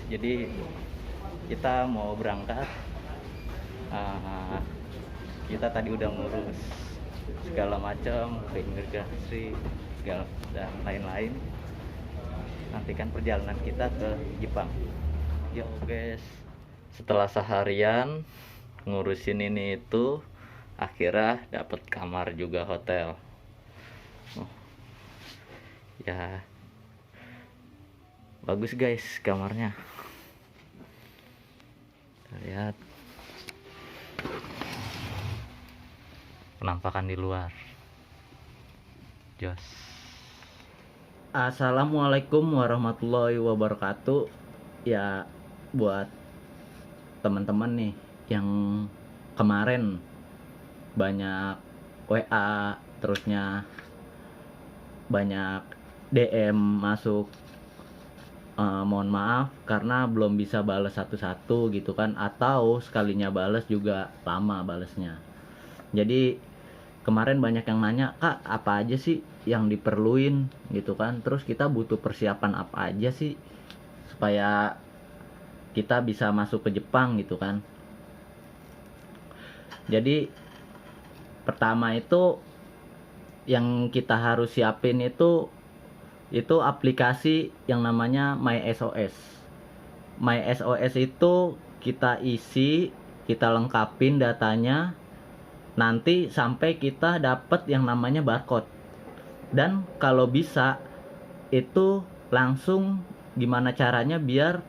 Jadi kita mau berangkat, uh, kita tadi udah ngurus segala macam ke imigrasi segala dan lain-lain. Nantikan perjalanan kita ke Jepang. Yo guys, setelah seharian ngurusin ini itu, akhirnya dapat kamar juga hotel. Oh, ya bagus guys kamarnya. Kita lihat penampakan di luar. Jos. Assalamualaikum warahmatullahi wabarakatuh. Ya, buat teman-teman nih yang kemarin banyak WA, terusnya banyak DM masuk, mohon maaf karena belum bisa balas satu-satu gitu kan, atau sekalinya balas juga lama balesnya. Jadi kemarin banyak yang nanya, Kak, apa aja sih yang diperluin gitu kan, terus kita butuh persiapan apa aja sih supaya kita bisa masuk ke Jepang gitu kan. Jadi pertama itu yang kita harus siapin itu aplikasi yang namanya MySOS. MySOS itu kita isi, kita lengkapin datanya, nanti sampai kita dapat yang namanya barcode. Dan kalau bisa itu langsung gimana caranya biar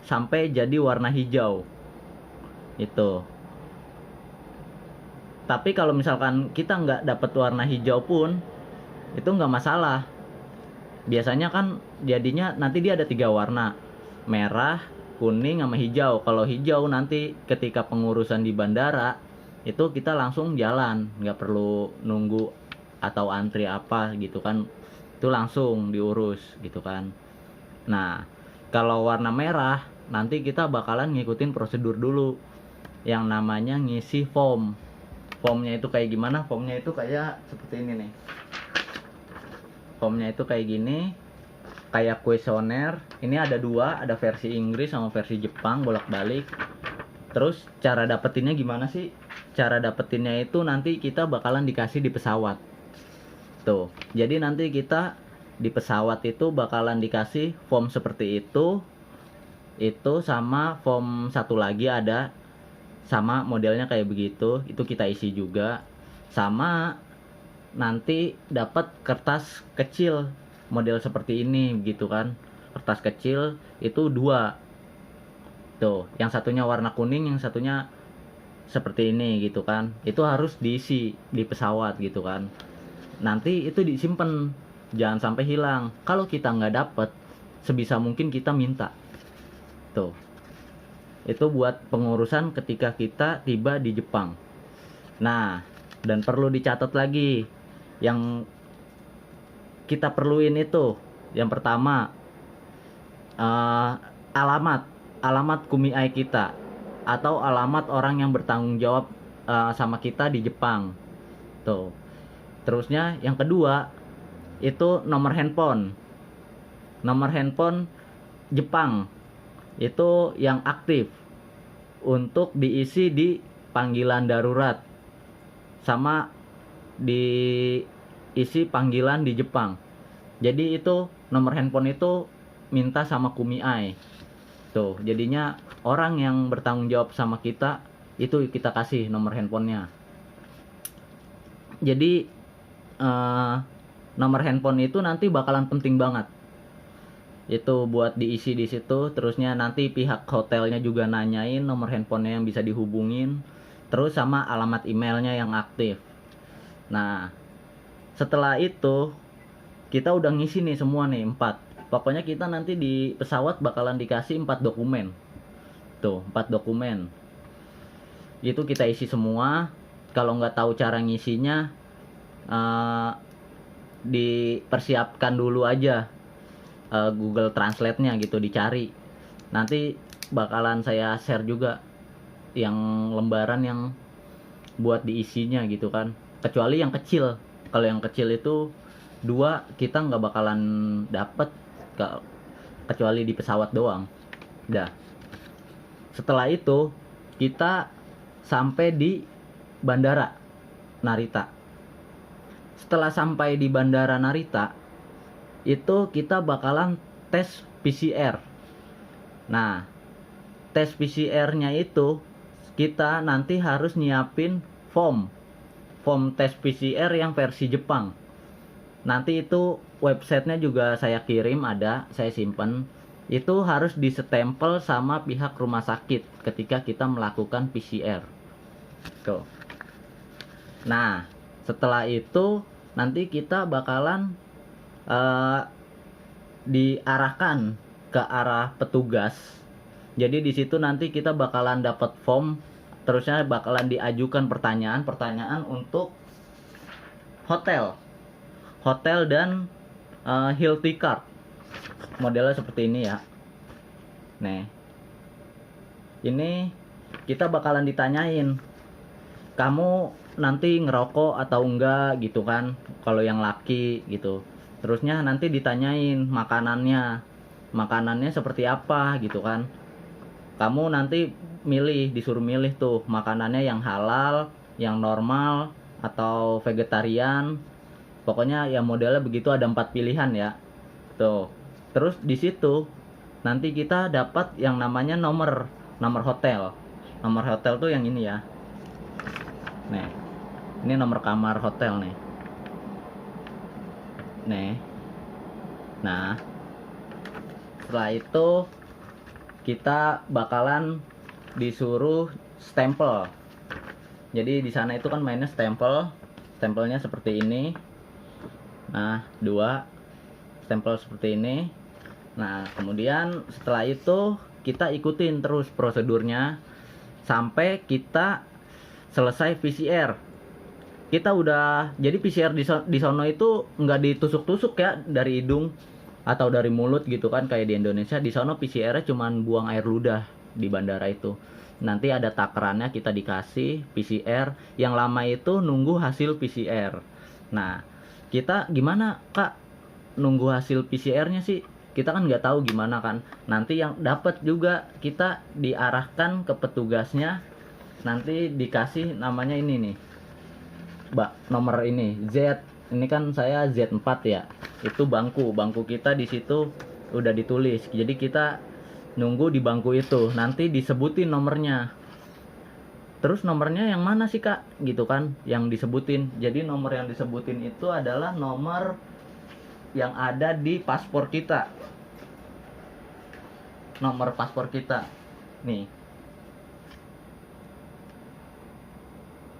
sampai jadi warna hijau itu. Tapi kalau misalkan kita nggak dapat warna hijau pun itu nggak masalah. Biasanya kan jadinya nanti dia ada 3 warna, merah, kuning, sama hijau. Kalau hijau nanti ketika pengurusan di bandara itu kita langsung jalan, nggak perlu nunggu atau antri apa gitu kan, itu langsung diurus gitu kan. Nah, kalau warna merah nanti kita bakalan ngikutin prosedur dulu yang namanya ngisi form. Formnya itu kayak gimana? Formnya itu kayak seperti ini nih. Formnya itu kayak gini, kayak kuesioner. Ini ada 2, ada versi Inggris sama versi Jepang bolak-balik. Terus cara dapetinnya gimana sih? Cara dapetinnya itu nanti kita bakalan dikasih di pesawat. Tuh, jadi nanti kita di pesawat itu bakalan dikasih form seperti itu. Itu sama form satu lagi ada, sama modelnya kayak begitu, itu kita isi juga. Sama nanti dapat kertas kecil model seperti ini gitu kan. Kertas kecil itu 2. Tuh, yang satunya warna kuning, yang satunya seperti ini gitu kan. Itu harus diisi di pesawat gitu kan. Nanti itu disimpan, jangan sampai hilang. Kalau kita nggak dapet, sebisa mungkin kita minta. Tuh, itu buat pengurusan ketika kita tiba di Jepang. Nah, dan perlu dicatat lagi yang kita perluin itu, yang pertama alamat kumiai kita atau alamat orang yang bertanggung jawab sama kita di Jepang. Tuh. Terusnya yang kedua itu nomor handphone. Nomor handphone Jepang itu yang aktif untuk diisi di panggilan darurat sama diisi panggilan di Jepang. Jadi itu nomor handphone itu minta sama kumiai. Tuh, jadinya orang yang bertanggung jawab sama kita itu kita kasih nomor handphonenya. Jadi nomor handphone itu nanti bakalan penting banget. Itu buat diisi di situ. Terusnya nanti pihak hotelnya juga nanyain nomor handphonenya yang bisa dihubungin, terus sama alamat emailnya yang aktif. Nah, setelah itu kita udah ngisi nih semua nih 4. Pokoknya kita nanti di pesawat bakalan dikasih 4 dokumen. Tuh, 4 dokumen. Itu kita isi semua. Kalau nggak tahu cara ngisinya, dipersiapkan dulu aja Google Translate-nya gitu, dicari. Nanti bakalan saya share juga yang lembaran yang buat diisinya gitu kan. Kecuali yang kecil. Kalau yang kecil itu 2 kita nggak bakalan dapet kecuali di pesawat doang. Dah. Setelah itu kita sampai di Bandara Narita. Setelah sampai di Bandara Narita, itu kita bakalan tes PCR. Nah, tes PCR-nya itu kita nanti harus nyiapin form tes PCR yang versi Jepang. Nanti itu websitenya juga saya kirim, ada, saya simpen. Itu harus disestempel sama pihak rumah sakit ketika kita melakukan PCR. Tuh. Nah, setelah itu nanti kita bakalan diarahkan ke arah petugas. Jadi di situ nanti kita bakalan dapat form, terusnya bakalan diajukan pertanyaan untuk hotel dan Hilti card. Modelnya seperti ini ya. Nih. Ini kita bakalan ditanyain, kamu nanti ngerokok atau enggak gitu kan, kalau yang laki gitu. Terusnya nanti ditanyain makanannya seperti apa gitu kan. Kamu nanti disuruh milih tuh makanannya yang halal, yang normal, atau vegetarian. Pokoknya ya modelnya begitu, ada 4 pilihan ya. Tuh. Terus di situ nanti kita dapat yang namanya nomor hotel. Nomor hotel tuh yang ini ya. Nih. Ini nomor kamar hotel nih. Nih. Nah, setelah itu kita bakalan disuruh stempel. Jadi di sana itu kan mainnya stempelnya seperti ini. Nah, 2 stempel seperti ini. Nah, kemudian setelah itu kita ikutin terus prosedurnya sampai kita selesai PCR. Kita udah, jadi PCR di sono itu nggak ditusuk-tusuk ya dari hidung atau dari mulut gitu kan kayak di Indonesia. Di sono PCR-nya cuman buang air ludah di bandara itu. Nanti ada takarannya, kita dikasih PCR. Yang lama itu nunggu hasil PCR. Nah, kita gimana Kak nunggu hasil PCR-nya sih? Kita kan nggak tahu gimana kan. Nanti yang dapat juga kita diarahkan ke petugasnya. Nanti dikasih namanya ini nih, nomor ini Z. Ini kan saya Z4 ya. Itu bangku kita di situ udah ditulis. Jadi kita nunggu di bangku itu. Nanti disebutin nomornya. Terus nomornya yang mana sih Kak? Gitu kan, yang disebutin. Jadi nomor yang disebutin itu adalah nomor yang ada di paspor kita. Nomor paspor kita. Nih.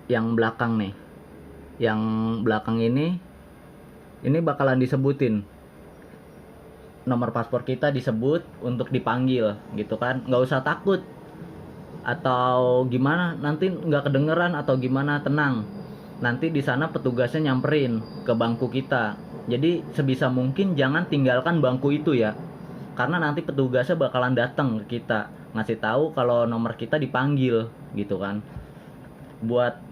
Yang belakang nih. Yang belakang ini bakalan disebutin. Nomor paspor kita disebut untuk dipanggil gitu kan. Nggak usah takut atau gimana nanti nggak kedengeran atau gimana, tenang. Nanti di sana petugasnya nyamperin ke bangku kita. Jadi sebisa mungkin jangan tinggalkan bangku itu ya. Karena nanti petugasnya bakalan datang ke kita ngasih tahu kalau nomor kita dipanggil gitu kan. Buat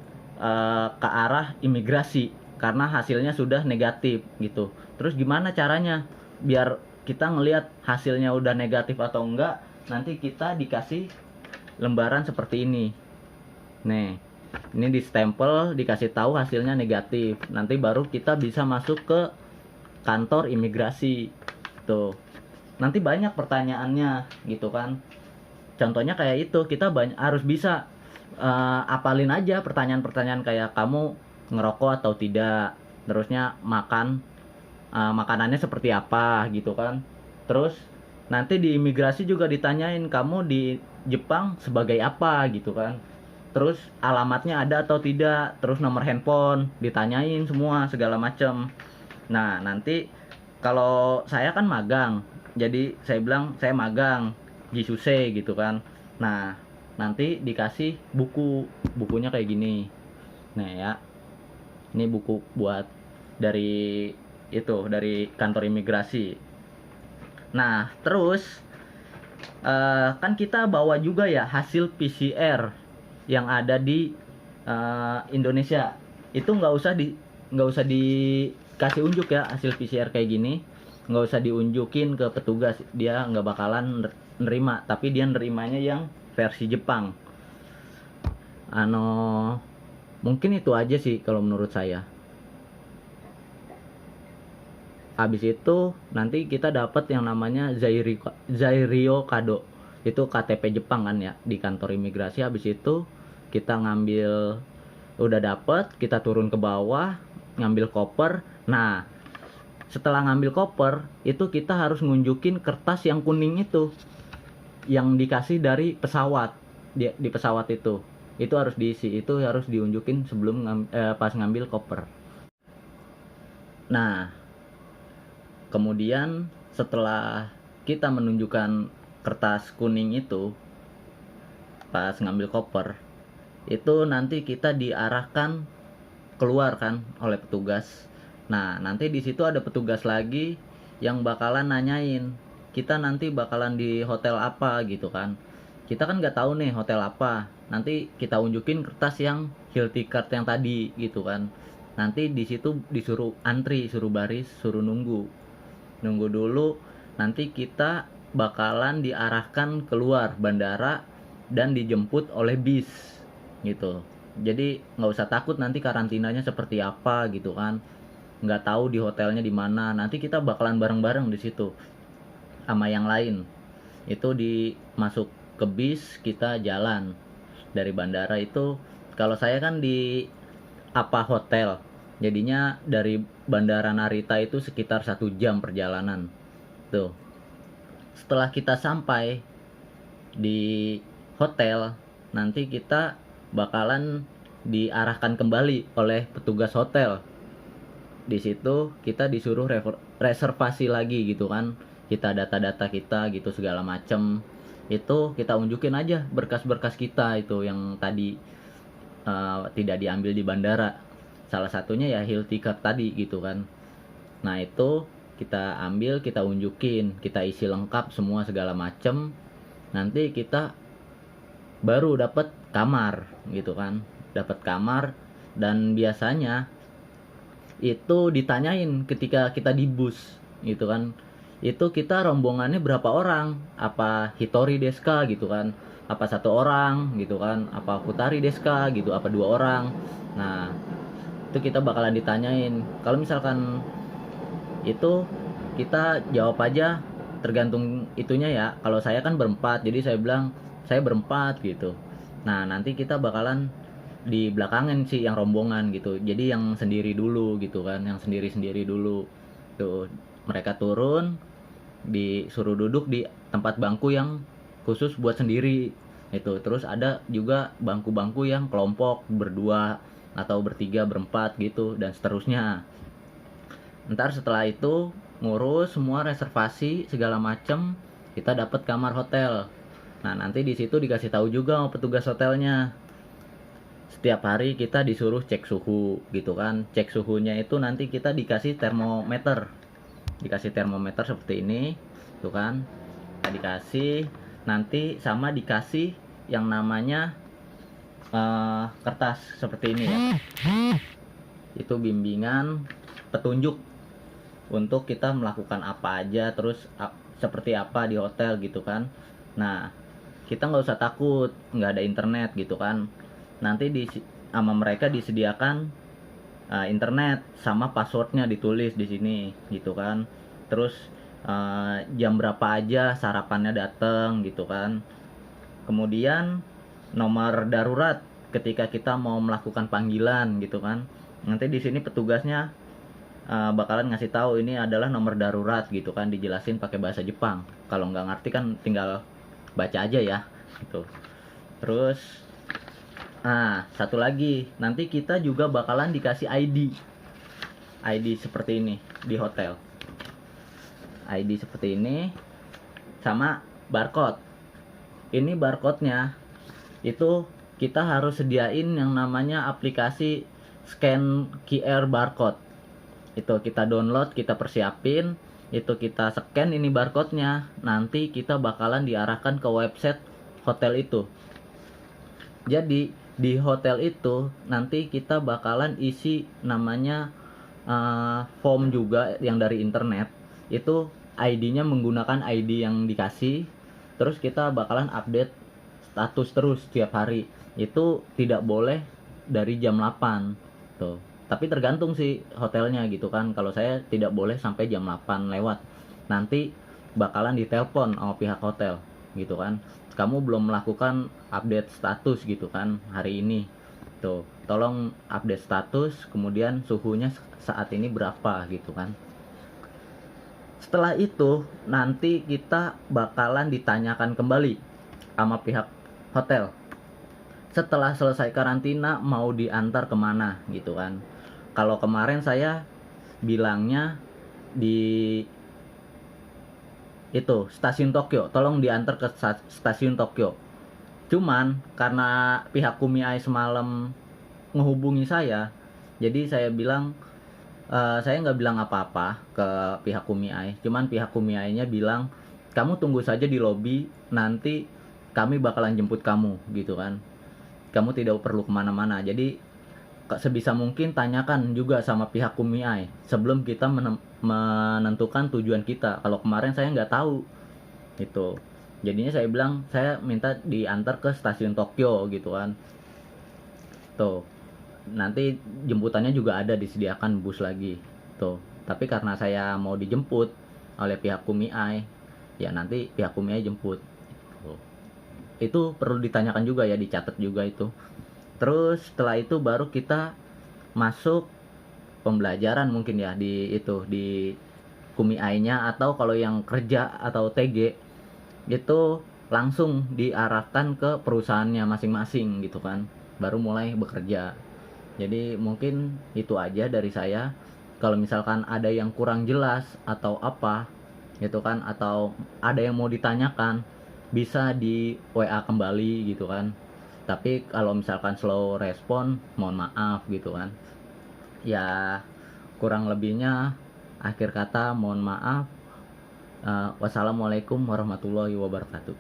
ke arah imigrasi karena hasilnya sudah negatif gitu. Terus gimana caranya biar kita ngelihat hasilnya udah negatif atau enggak? Nanti kita dikasih lembaran seperti ini. Nih, ini di stempel, dikasih tahu hasilnya negatif. Nanti baru kita bisa masuk ke kantor imigrasi. Tuh. Nanti banyak pertanyaannya gitu kan. Contohnya kayak itu, kita harus bisa apalin aja pertanyaan-pertanyaan kayak kamu ngerokok atau tidak, terusnya makanannya seperti apa gitu kan. Terus nanti di imigrasi juga ditanyain kamu di Jepang sebagai apa gitu kan. Terus alamatnya ada atau tidak, terus nomor handphone ditanyain semua segala macem. Nah nanti kalau saya kan magang, jadi saya bilang saya magang Jisuse gitu kan. Nah nanti dikasih bukunya kayak gini. Nah ya, ini buku buat dari kantor imigrasi. Nah terus kan kita bawa juga ya hasil PCR yang ada di Indonesia. Itu nggak usah dikasih unjuk ya hasil PCR kayak gini, nggak usah diunjukin ke petugas, dia nggak bakalan nerima, tapi dia nerimanya yang versi Jepang. Mungkin itu aja sih kalau menurut saya. Habis itu nanti kita dapat yang namanya Zairio Kado. Itu KTP Jepang kan ya, di kantor imigrasi. Habis itu kita ngambil, udah dapat, kita turun ke bawah, ngambil koper. Nah, setelah ngambil koper, itu kita harus ngunjukin kertas yang kuning itu, yang dikasih dari pesawat. Di pesawat itu harus diisi, itu harus diunjukin sebelum pas ngambil koper. Nah, kemudian setelah kita menunjukkan kertas kuning itu pas ngambil koper, itu nanti kita diarahkan keluar kan oleh petugas. Nah, nanti di situ ada petugas lagi yang bakalan nanyain kita nanti bakalan di hotel apa gitu kan. Kita kan nggak tahu nih hotel apa. Nanti kita unjukin kertas yang Hilti card yang tadi gitu kan. Nanti di situ disuruh antri, suruh baris, suruh nunggu dulu. Nanti kita bakalan diarahkan keluar bandara dan dijemput oleh bis gitu. Jadi nggak usah takut nanti karantinanya seperti apa gitu kan, nggak tahu di hotelnya di mana. Nanti kita bakalan bareng-bareng di situ sama yang lain. Itu masuk ke bis, kita jalan dari bandara itu. Kalau saya kan di apa hotel, jadinya dari bandara Narita itu sekitar 1 jam perjalanan tuh. Setelah kita sampai di hotel, nanti kita bakalan diarahkan kembali oleh petugas hotel. Di situ kita disuruh reservasi lagi gitu kan. Kita data-data kita gitu segala macem. Itu kita unjukin aja berkas-berkas kita itu yang tadi tidak diambil di bandara. Salah satunya ya Hilti card tadi gitu kan. Nah, itu kita ambil, kita unjukin, kita isi lengkap semua segala macem. Nanti kita baru dapat kamar gitu kan, dapat kamar. Dan biasanya itu ditanyain ketika kita di bus gitu kan, itu kita rombongannya berapa orang, apa hitori deska gitu kan, apa 1 orang gitu kan, apa futari deska gitu, apa 2 orang. Nah, itu kita bakalan ditanyain. Kalau misalkan itu kita jawab aja tergantung itunya ya. Kalau saya kan berempat, jadi saya bilang saya berempat gitu. Nah, nanti kita bakalan di belakangan sih yang rombongan gitu. Jadi yang sendiri dulu gitu kan, yang sendiri-sendiri dulu. Tuh, mereka turun, disuruh duduk di tempat bangku yang khusus buat sendiri. Itu terus ada juga bangku-bangku yang kelompok berdua atau bertiga, berempat gitu dan seterusnya. Ntar setelah itu ngurus semua reservasi segala macem, kita dapat kamar hotel. Nah, nanti di situ dikasih tahu juga sama petugas hotelnya. Setiap hari kita disuruh cek suhu gitu kan. Cek suhunya itu nanti kita dikasih termometer. Dikasih termometer seperti ini, tuh kan. Kita dikasih, nanti sama dikasih yang namanya kertas seperti ini ya. Itu bimbingan petunjuk untuk kita melakukan apa aja, terus seperti apa di hotel gitu kan. Nah, kita nggak usah takut nggak ada internet gitu kan. Nanti sama mereka disediakan internet sama passwordnya ditulis di sini gitu kan. Terus jam berapa aja sarapannya datang gitu kan. Kemudian nomor darurat ketika kita mau melakukan panggilan gitu kan. Nanti di sini petugasnya bakalan ngasih tahu ini adalah nomor darurat gitu kan, dijelasin pakai bahasa Jepang. Kalau nggak ngerti kan tinggal baca aja ya gitu. Terus satu lagi, nanti kita juga bakalan dikasih ID seperti ini di hotel. ID seperti ini sama barcode. Ini barcode-nya itu kita harus sediain yang namanya aplikasi scan QR barcode. Itu kita download, kita persiapin, itu kita scan ini barcode-nya. Nanti kita bakalan diarahkan ke website hotel itu. Jadi di hotel itu nanti kita bakalan isi namanya form juga yang dari internet. Itu ID-nya menggunakan ID yang dikasih. terus kita bakalan update status terus tiap hari. Itu tidak boleh dari jam 8 tuh, tapi tergantung sih hotelnya gitu kan. Kalau saya tidak boleh sampai jam 8 lewat, nanti bakalan ditelepon sama pihak hotel gitu kan, kamu belum melakukan update status gitu kan hari ini, tuh tolong update status, kemudian suhunya saat ini berapa gitu kan. Setelah itu nanti kita bakalan ditanyakan kembali sama pihak hotel setelah selesai karantina mau diantar kemana gitu kan. Kalau kemarin saya bilangnya di itu stasiun Tokyo, tolong diantar ke stasiun Tokyo. Cuman karena pihak Kumiai semalam ngehubungi saya, jadi saya bilang saya nggak bilang apa-apa ke pihak Kumiai, cuman pihak Kumiainya bilang kamu tunggu saja di lobi, nanti kami bakalan jemput kamu gitu kan, kamu tidak perlu kemana-mana. Jadi sebisa mungkin tanyakan juga sama pihak Kumiai sebelum kita menentukan tujuan kita. Kalau kemarin saya nggak tahu itu, jadinya saya bilang saya minta diantar ke stasiun Tokyo gitu kan. Tuh nanti jemputannya juga ada, disediakan bus lagi tuh. Tapi karena saya mau dijemput oleh pihak Kumiai, ya nanti pihak Kumiai jemput tuh. Itu perlu ditanyakan juga ya, dicatat juga itu. Terus setelah itu baru kita masuk pembelajaran mungkin ya di itu di Kumiai-nya, atau kalau yang kerja atau TG itu langsung diarahkan ke perusahaannya masing-masing gitu kan, baru mulai bekerja. Jadi mungkin itu aja dari saya. Kalau misalkan ada yang kurang jelas atau apa gitu kan, atau ada yang mau ditanyakan, bisa di WA kembali gitu kan. Tapi kalau misalkan slow respon, mohon maaf gitu kan. Ya kurang lebihnya akhir kata mohon maaf. Wassalamualaikum warahmatullahi wabarakatuh.